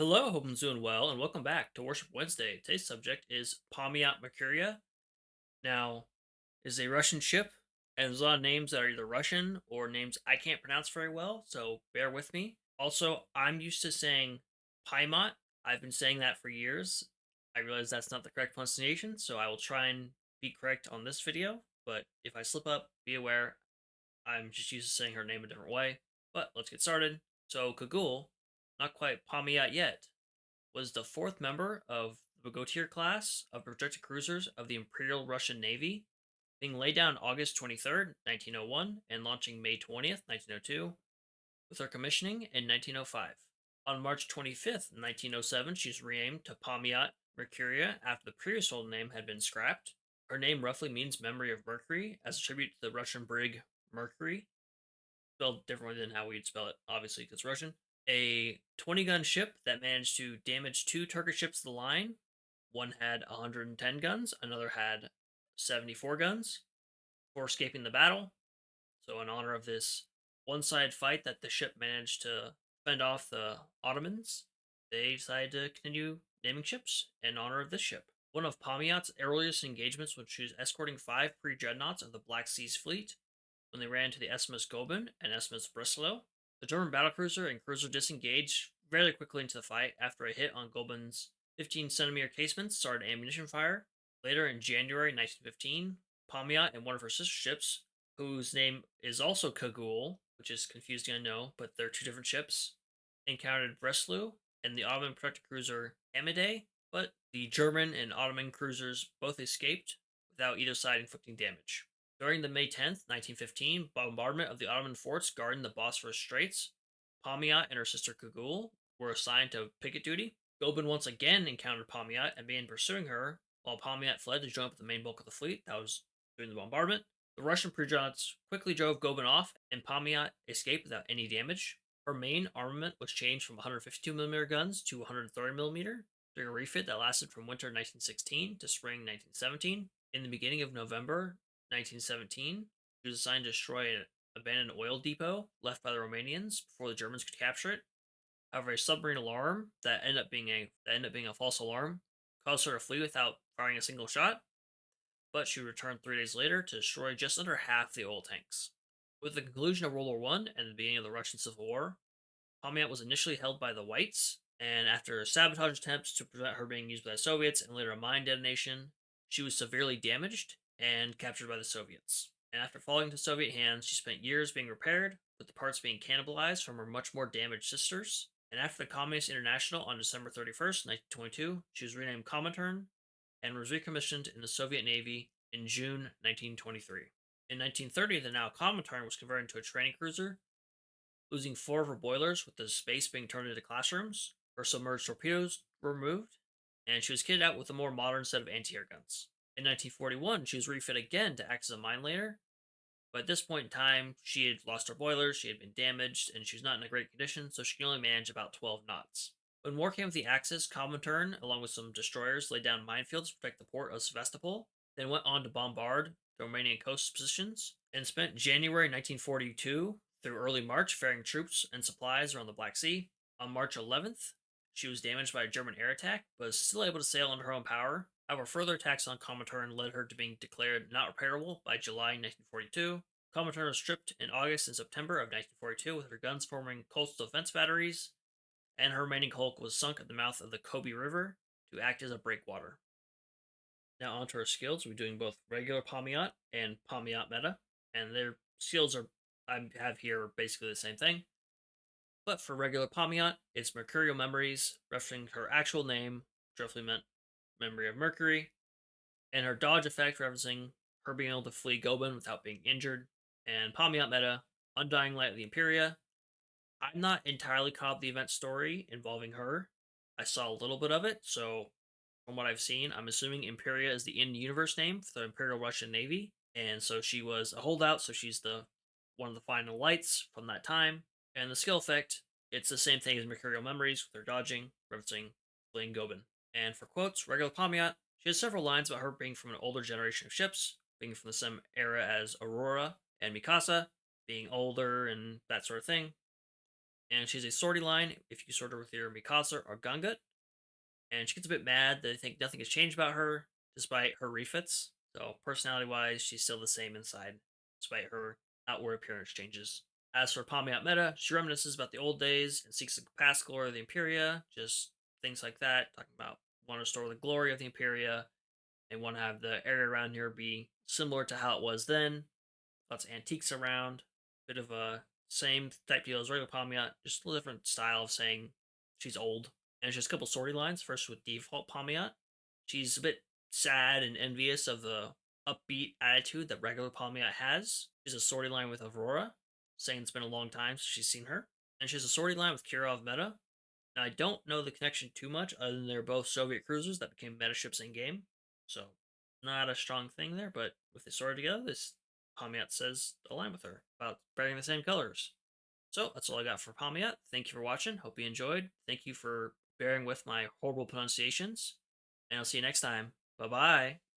Hello, hope I'm doing well, and welcome back to Worship Wednesday. Today's subject is Pamiat Merkuria. Now, is a Russian ship, and there's a lot of names that are either Russian or names I can't pronounce very well, so bear with me. Also, I'm used to saying Paimat. I've been saying that for years. I realize that's not the correct pronunciation, so I will try and be correct on this video. But if I slip up, be aware I'm just used to saying her name a different way. But let's get started. So, Kagul, not quite Pamiat yet, was the fourth member of the Bogotier class of projected cruisers of the Imperial Russian Navy, being laid down August 23rd, 1901, and launching May 20th, 1902, with her commissioning in 1905. On March 25th, 1907, she was renamed to Pamiat Mercuria after the previous old name had been scrapped. Her name roughly means memory of Mercury, as a tribute to the Russian brig Mercury, spelled differently than how we'd spell it, obviously, because Russian. A 20-gun ship that managed to damage two Turkish ships of the line. One had 110 guns, another had 74 guns, before escaping the battle. So, in honor of this one sided fight that the ship managed to fend off the Ottomans, they decided to continue naming ships in honor of this ship. One of Pamiat's earliest engagements was she was escorting five pre dreadnoughts of the Black Sea's fleet when they ran into the SMS Goeben and SMS Breslau. The German battlecruiser and cruiser disengaged fairly quickly into the fight after a hit on Goeben's 15 centimeter casements started ammunition fire. Later in January 1915, Pamiat and one of her sister ships, whose name is also Kagul, which is confusing I know, but they're two different ships, encountered Breslau and the Ottoman protected cruiser Amade, but the German and Ottoman cruisers both escaped without either side inflicting damage. During the May 10th, 1915 bombardment of the Ottoman forts guarding the Bosphorus Straits, Pamiat and her sister Kagul were assigned to picket duty. Goben once again encountered Pamiat and began pursuing her, while Pamiat fled to join up with the main bulk of the fleet that was doing the bombardment. The Russian projectiles quickly drove Goben off, and Pamiat escaped without any damage. Her main armament was changed from 152 mm guns to 130 mm during a refit that lasted from winter 1916 to spring 1917. In the beginning of November 1917, she was assigned to destroy an abandoned oil depot left by the Romanians before the Germans could capture it. However, a submarine alarm that ended up being a false alarm caused her to flee without firing a single shot, but she returned 3 days later to destroy just under half the oil tanks. With the conclusion of World War One and the beginning of the Russian Civil War, Pamiat was initially held by the Whites, and after sabotage attempts to prevent her being used by the Soviets and later a mine detonation, she was severely damaged and captured by the Soviets. And after falling into Soviet hands, she spent years being repaired, with the parts being cannibalized from her much more damaged sisters. And after the Communist International on December 31st, 1922, she was renamed Comintern and was recommissioned in the Soviet Navy in June 1923. In 1930, the now Comintern was converted into a training cruiser, losing four of her boilers with the space being turned into classrooms. Her submerged torpedoes were removed, and she was kitted out with a more modern set of anti-air guns. In 1941, she was refit again to act as a mine layer, but at this point in time, she had lost her boilers, she had been damaged, and she was not in a great condition, so she could only manage about 12 knots. When war came with the Axis, Comintern, along with some destroyers, laid down minefields to protect the port of Sevastopol, then went on to bombard the Romanian coast positions, and spent January 1942 through early March ferrying troops and supplies around the Black Sea. On March 11th, she was damaged by a German air attack, but was still able to sail under her own power. However, further attacks on Comintern led her to being declared not repairable by July 1942. Comintern was stripped in August and September of 1942 with her guns forming coastal defense batteries, and her remaining hulk was sunk at the mouth of the Kobe River to act as a breakwater. Now onto our skills. We're doing both regular Pamiat and Pamiat meta, and their skills are I have here are basically the same thing. But for regular Pamiat, it's Mercurial Memories, referencing her actual name, which roughly meant memory of Mercury, and her dodge effect, referencing her being able to flee Goben without being injured, and Pamiat meta, Undying Light of the Imperia. I'm not entirely caught up the event story involving her. I saw a little bit of it, so from what I've seen, I'm assuming Imperia is the in-universe name for the Imperial Russian Navy, and so she was a holdout. So she's the one of the final lights from that time. And the skill effect, it's the same thing as Mercurial Memories with her dodging, referencing Blaine Gobin. And for quotes, regular Pamiat, she has several lines about her being from an older generation of ships, being from the same era as Aurora and Mikasa, being older and that sort of thing. and she's a sortie line if you sort her with your Mikasa or Gungut. And she gets a bit mad that they think nothing has changed about her despite her refits. So personality wise, she's still the same inside, despite her outward appearance changes. As for Pamiat Meta, she reminisces about the old days and seeks the past glory of the Imperia, just things like that, talking about want to restore the glory of the Imperia and want to have the area around here be similar to how it was then. Lots of antiques around, bit of a same type deal as regular Pamiat, just a little different style of saying she's old. And she has a couple story lines. First with default Pamiat. She's a bit sad and envious of the upbeat attitude that regular Pamiat has. She's a story line with Aurora, saying it's been a long time since she's seen her. And she has a story line with Kirov Meta. Now, I don't know the connection too much, other than they're both Soviet cruisers that became meta ships in game. So, not a strong thing there, but with the story together, this Pamiat says align with her about bearing the same colors. So, that's all I got for Pamiat. Thank you for watching. Hope you enjoyed. Thank you for bearing with my horrible pronunciations. And I'll see you next time. Bye bye.